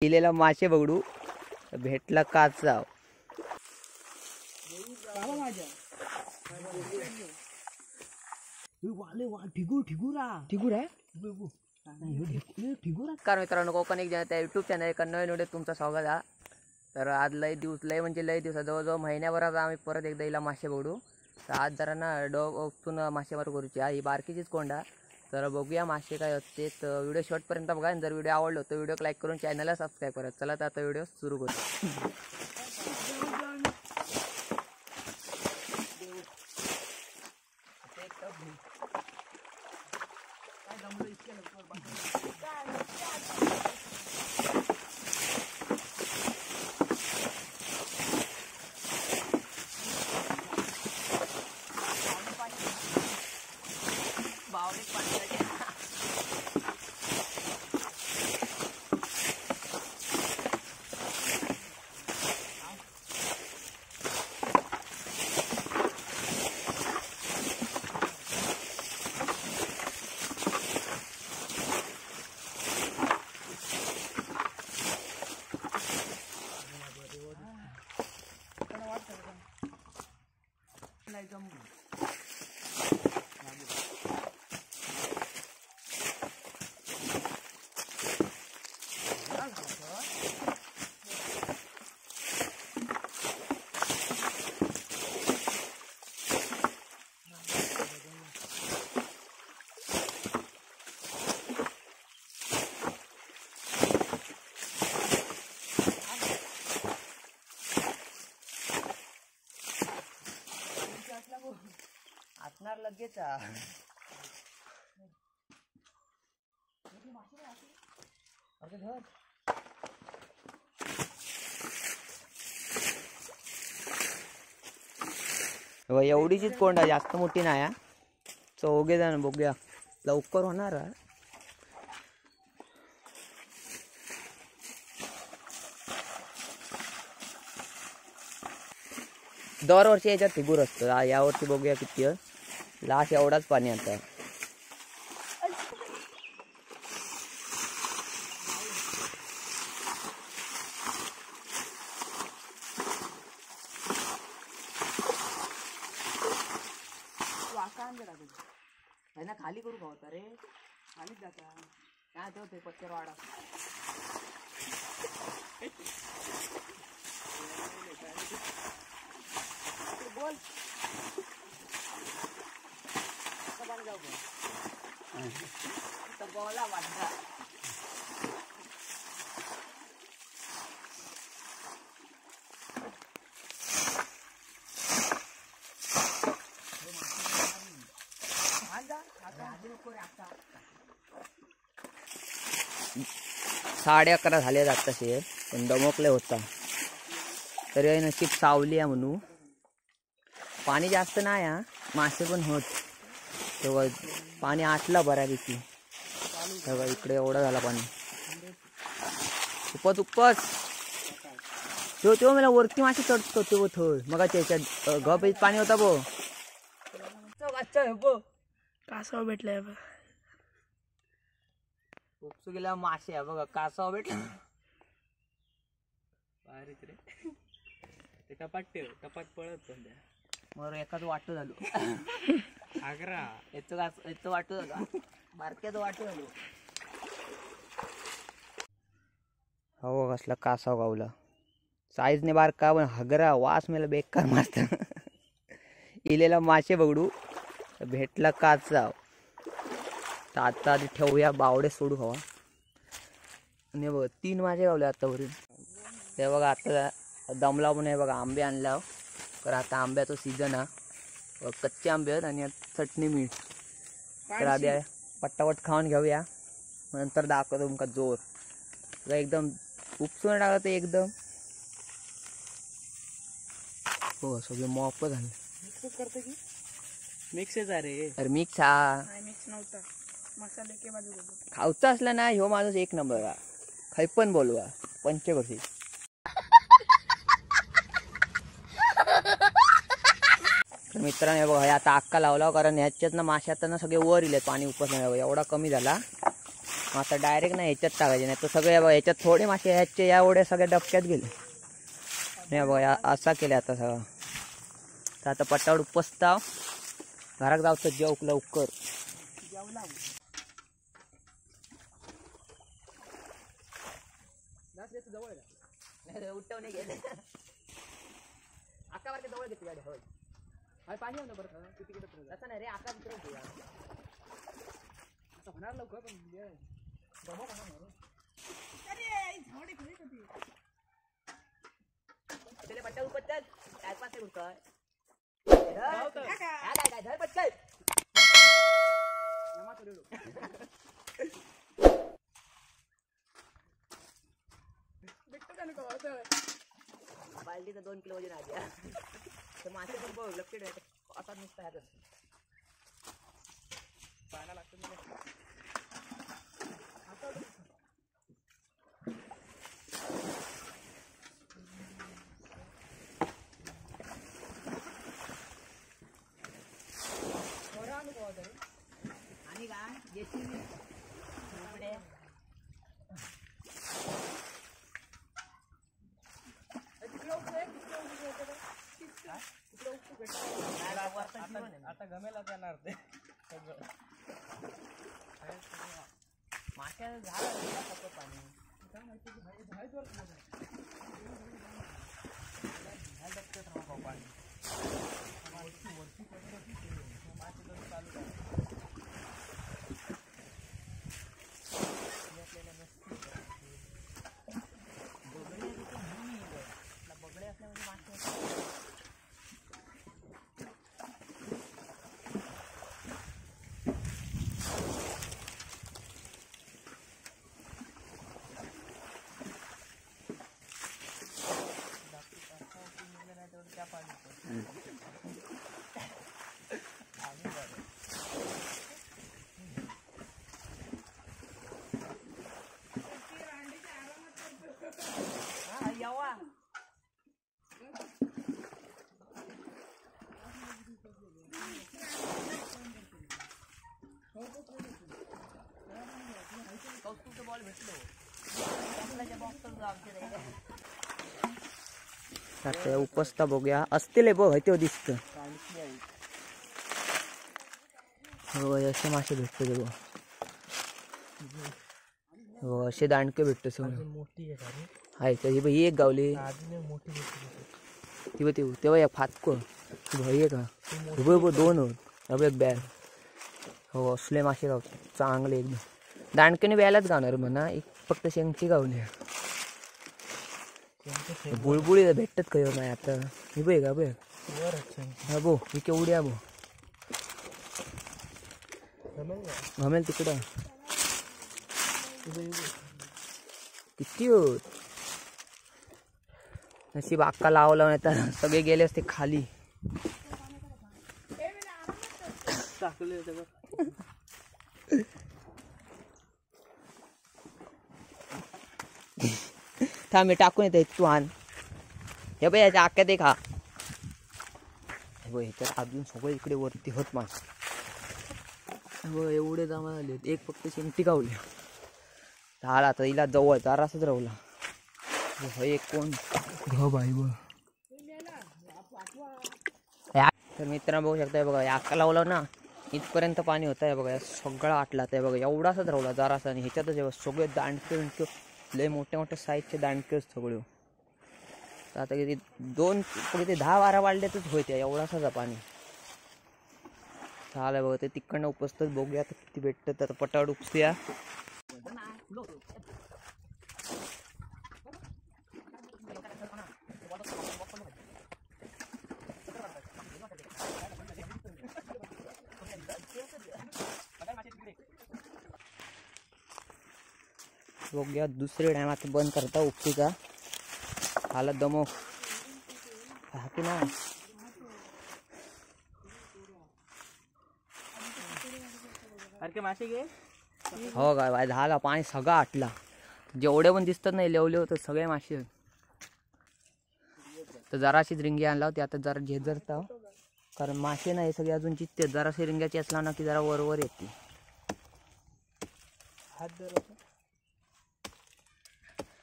केलेला मासे बघडू भेटला काचाव. कारण मित्रांनो कोकण एक त्या युट्यूब चॅनल एका नवीन व्हिडिओ तुमचं स्वागत आहे. तर आज लय म्हणजे लय दिवस जवळजवळ महिन्याभरात आम्ही परत एकदा हिला मासे बघडू. तर आज जरा ना उपसून मासेमारी करूची ही बारकीचीच कोंडा. तर बघूया मासे काय असते. तर व्हिडिओ शेवटपर्यंत बघा. जर व्हिडिओ आवडलो तर व्हिडिओ लाईक करून चॅनलला सबस्क्राईब करा. चला तर आता व्हिडिओ सुरू करू. आतणार लगेच एवढीचीच कोंडा जास्त मोठी नाही. चौघे जण बघूया लवकर होणार. दरवर्षी याच्यात फिगूर असतं. यावर्षी बघूया किती लास्ट एवढाच पाणी आता. खाली करू का रे खालीच जाता काय ठेवते पत्त्यावर वाडा. बोल जाऊ बोला वाटता. साडे 11 झाले जात तसे पण दमकले होता. तरी नशीब सावली आहे म्हणून पाणी जास्त नाही हा. मासे पण होत तेव्हा पाणी आटला बऱ्यापैकी. तेव्हा इकडे एवढा झाला पाणी. उपच तेव्हा मला वरती मासे चढतो तेव्हा थोड मग त्याच्यात गप पाणी होता बो. कासव भेटलाय उपसू गेला मासे आहे बघा. कासव भेटला टपाट पळत मग एकाच वाटू झालो. आग्रा याचं वाटू झालं. बारक्याच वाटू झालो. हो कसला कासव गावला. साईजने बारका पण हगरा वास मला बेकार मारत. इलेला मासे बघडू भेटला काचाव. तर आता आधी ठेवूया बावडे सोडू हवा. आणि बघ 3 मासे गावले आतावरून. ते बघा आता दमला पण आहे बघा. आंबे आणला तर आता आंब्याचा सीझन हा. कच्चे आंबे आहेत आणि चटणी मीठ. तर आधी पट्टापट खाऊन घेऊया नंतर दाखवतो तुमका जोर. एकदम उपसून टाकत एकदम हो सगळे मॉप झाले. मिक्स करते की मिक्सच आहे अरे. मिक्स हा मिक्स नव्हता. मसाले के बाजू खाऊचा असला ना ह्यो माणूस एक नंबर का. खाई पण बोलवा पंचवर्षी. मित्रांनो बघा हे आता अक्का लावला कारण ह्याच्यात ना मासे आता ना सगळे वर इले पाणी उपसल्या एवढा कमी झाला. आता डायरेक्ट नाही ह्याच्यात टाकायचे, नाही तर सगळे बघा ह्याच्यात थोडे मासे ह्याचे या एवढ्या सगळ्या डबक्यात गेले नाही बघा असा केले आता सगळं. तर आता पटावड उपसताव घरात जाऊचं जेव लवकर. उठवणे गेले आका जवळ घेते गाडी. होय पाणी होतं बरं असं नाही रे आका उतरवतो होणार लवकर पण पट्टा उपटतात काय पाच उठतोय धर पटकन बालदीचं 2 किलो वजन आहे तर मासे पण बघ लक्ष ठेवायचं असा नुसता ह्याच पाहायला लागतं. आणि का जेसीबी आता गमेला जाणार ते माश्या झालं पाणी बगडे असल्यामध्ये मासे बॉल भेटलो उपसता बघूया असतील बघ ते दिसत असे मासे भेटतो ते बघ असे दांडके भेटतो सगळं मोठी आहे ही एक गावली ती बघ तेव्हा या फातको भाई का बघ 2 होत एक बॅग हो असले मासे गावतात चांगले एकदम दांडकेने ब्यायलाच गावणार म्हणा एक फक्त शेंगची गावली बुळबुळी भेटतात काही नाही आता ही बघ का बघ हा बो ही केवढी आहे बो घमेल तिकडं किती होत नशीब अक्का लावला नाही तर सगळे गेले असते खाली थांब मी टाकून येते तू आण हे बाई याच्या आक्यात एक हा ह्याच्यात अजून सगळं इकडे वरती होत मास एवढे जमा झाले एक फक्त शेंगटी गावली झाला तर हिला जवळ जरासच राहला एक कोण घ बाई ब तर मित्रांनो बघू शकता बघा आका लावलं ना इथपर्यंत पाणी होत आहे बघा सगळं आटला आहे बघा एवढाच राहला जरासा आणि ह्याच्यातच सगळे दांडके लय मोठ्या मोठ्या साईजचे दांडकेच सगळे आता किती 10-12 वाढल्यातच होते एवढासा पाणी झालं बघा ते तिकडनं उपसतात बघूया आता किती भेटतं तर पटावड उपसूया बघूया दुसरे टाइम आता बंद करता उपटीचा हालत दमो हाकी ना मासे घे हो काय झाला पाणी सगळं आटला जेवढे पण दिसतात नाही लेवले होते सगळे मासे तर जराशीच रिंगी आणला होती आता जरा झेजरता कारण मासे नाही सगळे अजून चित्ते जराशी रिंग्याची असला ना की जरा वर येते हात धर असं.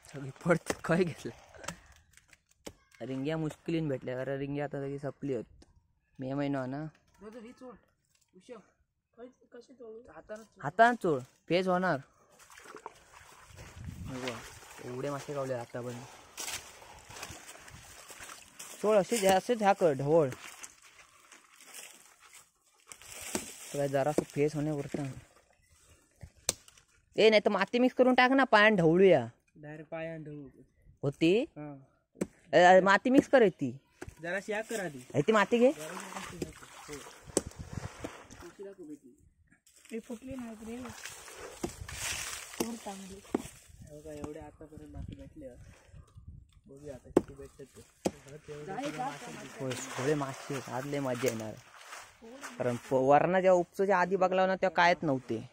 सगळी पडत काय घेतलं रिंग्या मुश्किलीन भेटल्या कारण रिंग्या आता सगळी संपली होत मे महिना ना दादा ही चोळ उशव कशी चोळू हातानं हातानं चोळ पेज होणार एवढे मासे गावले आता पण चोळ असेच ह्या कर ढवळ काय जरासं फेस होण्यावरता ए नाही तर माती मिक्स करून टाक ना पायान ढवळूया डायरेक्ट पायानं ढवू. होती हां माती मिक्स करायची जरा शेक कर आधी. ती माती घे ती फुटली नाही रे चांगली बघा एवढे आतापर्यंत मासे भेटले बघूया आता किती भेटतात होय थोडे मासे आहेत आज लय मजा येणार कारण वरणा जेव्हा उपचच्या आधी बघला ना तेव्हा कायच नव्हते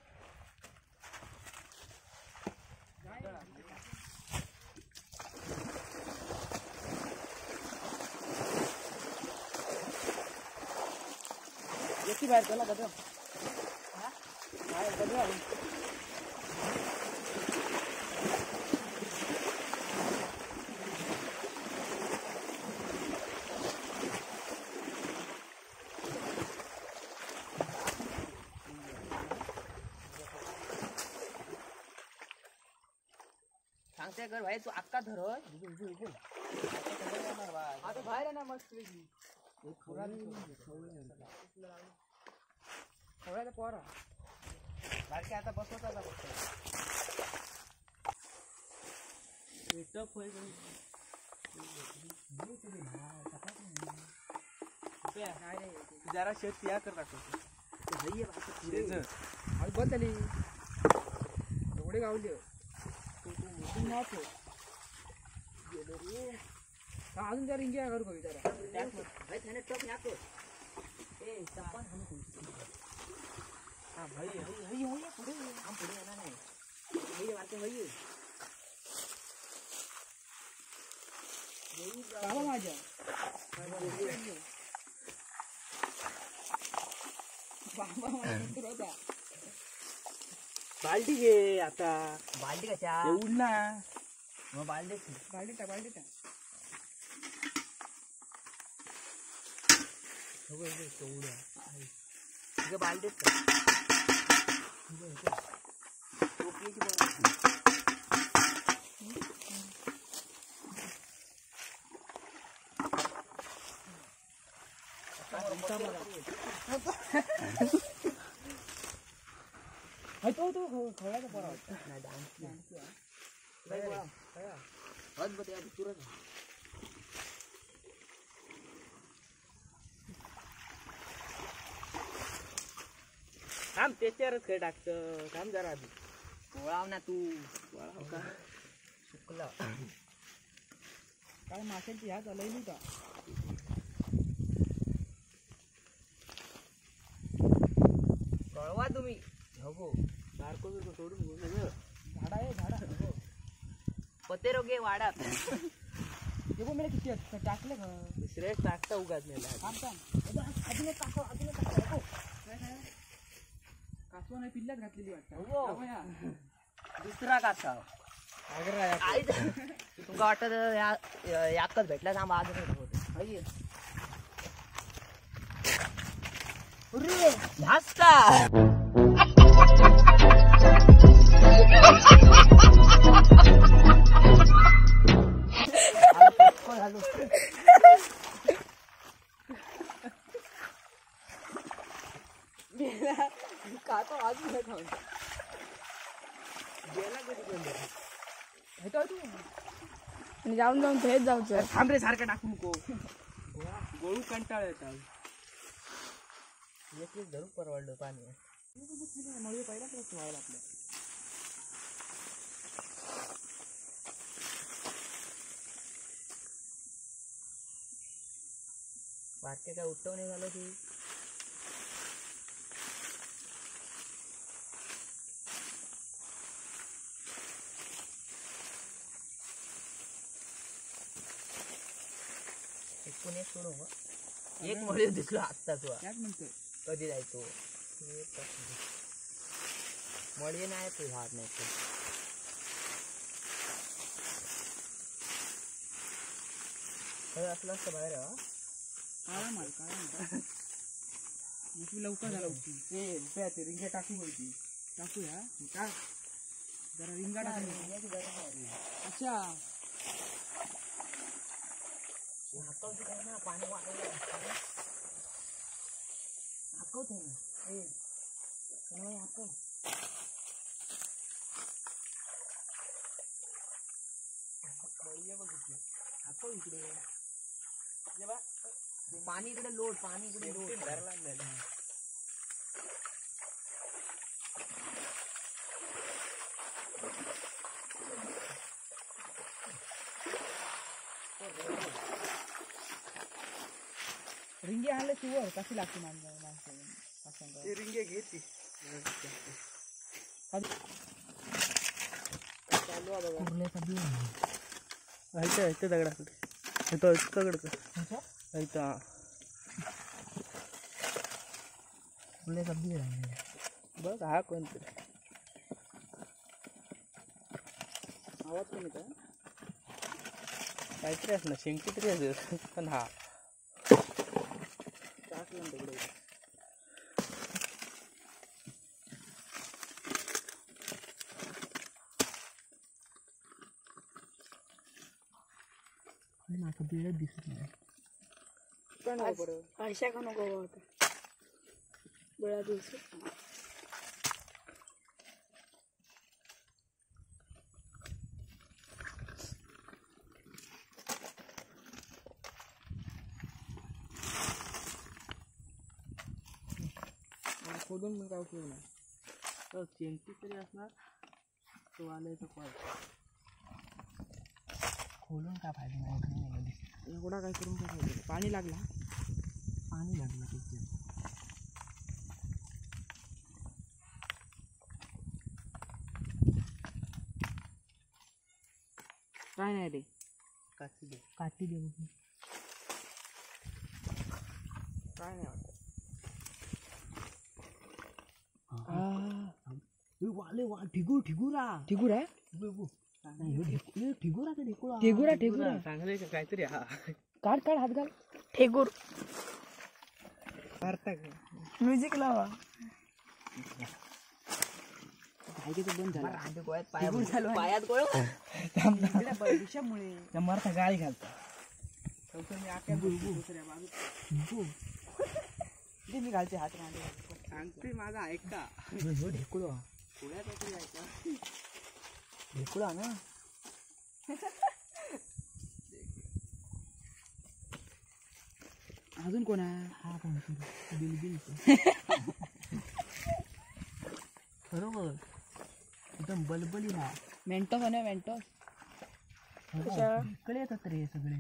येते बाहेर चला दादा बाहेर दादा सांगते कर भाई तू अक्का धर आता बाहेर आहे ना मस्त वेगळी थोड्याचा पोरा बारके आता बसवता टफ होईल जरा शेत या कर टाकतो बंद झाली एवढे गावले अजून त्या रिंगी करू का विचारा माझ्या बाल्टी घे आता बालदी कशा उडला मग बालदी बाल्टी बालदीच तो खवळ्याचा पोरा थांब त्याच्यावरच काय टाकतं थांब जरा आधी वळाव ना तू शुक्ला काय माशांची ह्याच आलंय का कळवा तुम्ही हो बारको बिरको सोडून घेऊ सगळं झाडा आहे झाडा पतेरो घे वाडात हे बघ मला किती आहेत टाकले का दुसऱ्या टाकता उगाच नेला अजून एक कासव कासव नाही पिल्ल्यात घातलेली वाटतं दुसरा काचा तुमका वाटत याकच भेटला थांबा आज ह्याच कासव अजून जाऊन जाऊन फेच जाऊचं थांब रे सारखं टाकू नको गोळू कंटाळ येतात एकच धरून परवडलं पाणी मळी पहिला तुम्हाला आपल्या बारके काय उत्तव नाही झालं की एकूण एक सोडू एक मळी दिसलो आत्ता तू त्याच म्हणतोय कधी जायचो मळी नाही ते झाड नाही ते असलं असतं बाहेर आरामात लवकर झाला ते रिंग्या टाकू होती टाकूया टाक जरा रिंगा टाकूया अच्छा पाणी वाढवलं हाकवते ना हाकव हाकव इकडे पाणी इकडे लोट पाणी इकडे लोट रिंगे आणले शिवर कशी लागते माणसं रिंगे घेते बघ हा कोणतरी आवाज कोणी का काहीतरी असणार शेंगटी तरी असेल पण हा टाकलं तिकडे माझा बिळच दिसत नाही अशा का नको होता बळा दिवस खोदून मग काय उपयोग नाही तर चेंटी तरी असणार तो आलायचा कॉल खोलून काय फायदा नाही एवढा काय करून काय फायदा पाणी लागला त्याच्यात काय नाही रे काठी दे काय नाही वाटत चांगले काहीतरी हा काढ हात घाल ठेगूर म्युझिक लावा बंद झाला पायात गोळ विषयामुळे मरता गाळी घालता मी आख्या दुसऱ्या बाजू मी घालते हात सांगते माझा ऐकता ढेकुळा ढेकुळा ना अजून कोण आहे हा कोण बिलबिल बरोबर एकदम बलबली हा मेंटो आहे मेंटो इकडे येतात रे सगळे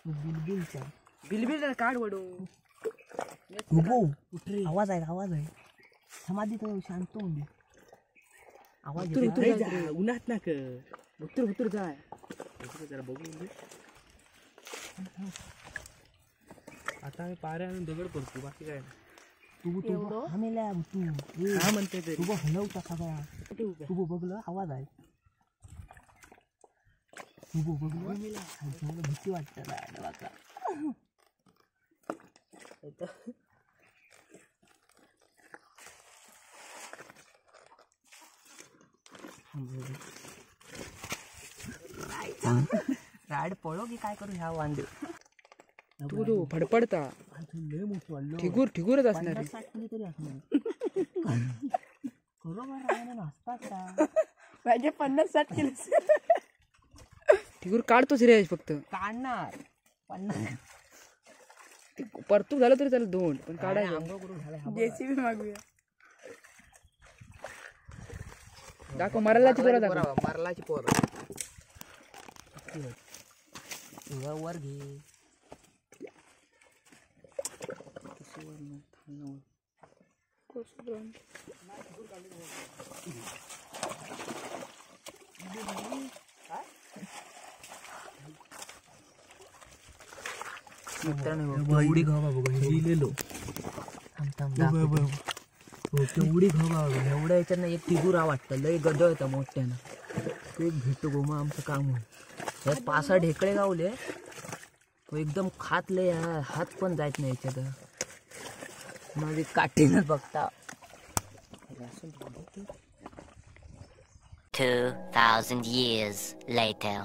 बिलबिलचा बिलबिल काढ वडू आवाज आहे समाधी तर शांत होऊन दे आवाज उन्हात ना उतर जाय जरा बघून दे आता आम्ही पाऱ्या आणून दगड करतो बाकी काय तू म्हणते ते तू हलवता सगळा तू बघलं आवाज आहे तू बघलं भीती वाटत राड पळो की काय करू ह्या वांदे तू फडफडता ठिगूरच असणार तरी असणार माझे 50-60 किलो ठिगूर काढतोच रे फक्त काढणार 50 परतूक झालं तरी त्याला 2 पण काढायचं आंघोळ करून झालं जेसीबी मागूया दाखव मरलाची पोरं दाखव मरलाची पोर वर घे मित्रांनो केवढी घवा एवढ्या याच्यानं एक तिगुरा वाटतं लय गदळ येतं मोठ्यानं ते एक भेटतो गोमा आमचं काम होईल त्यात 5-6 ढेकळे गावले तो एकदम खात लय हात पण जायत नाही याच्यात माझी काठीनच बघता 2,000 years later.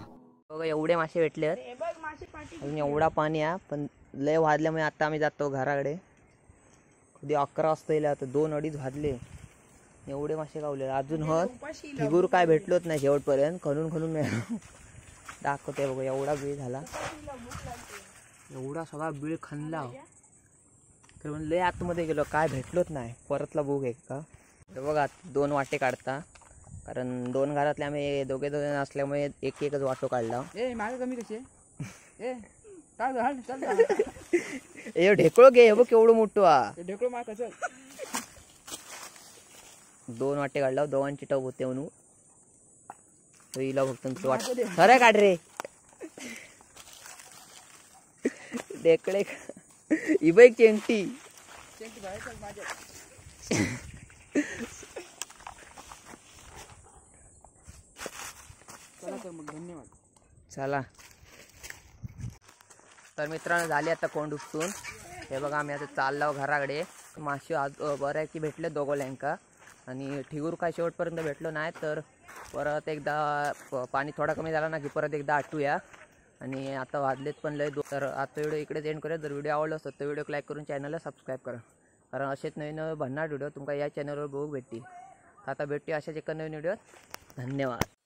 बघा एवढे मासे भेटले हे बघ मासे पाठी अजून एवढा पाणी आहे पण लय वाजल्यामुळे आता आम्ही जातो घराकडे कधी 11 वाजता येईल आता 2-2:30 वाजले एवढे मासे गावले अजून उपाशी फिगूर काय भेटलोच नाही शेवटपर्यंत खणून खणून मिळालं दाखवते बघा एवढा बीळ झाला एवढा सगळा बीळ खणला तर लय आतमध्ये गेलो काय भेटलोच नाही परतला बुक एक का तर बघा 2 वाटे काढता कारण 2 घरातले आम्ही दोघे असल्यामुळे एकच वाटो काढला ए मागे कमी कशी ए काय झालं चल जा. ए ढेकळो घे हे बघ केवढं मोठं ते ढेकळं माग चल 2 वाटे काढला दोघांची टप होते म्हणून तो हिला फक्त वाट खरं काढ रे ढेकळे इबे चेंगटी चेंटी बाहेर चल माझ्या चला तर मग धन्यवाद चला तर मित्रांनो झाले आता कोंड उपसून हे बघा आम्ही आता चाललो घराकडे मासे बरं आहे की भेटले दोघोल्यांका आणि ठिगूर काय शेवटपर्यंत भेटलो नाही तर परत एकदा पाणी थोडा कमी झाला ना की परत एकदा आटूया आणि आता वाजलेत पण लय तर आता व्हिडिओ इकडेच एंड करूया जर व्हिडिओ आवडला असतो तर व्हिडिओ लाईक करून चॅनलला सबस्क्राईब करा कारण असेच नवीन भन्नाट व्हिडिओ तुमका या चॅनलवर बघू भेटतील आता भेटूया अशाच एका नवीन व्हिडिओत धन्यवाद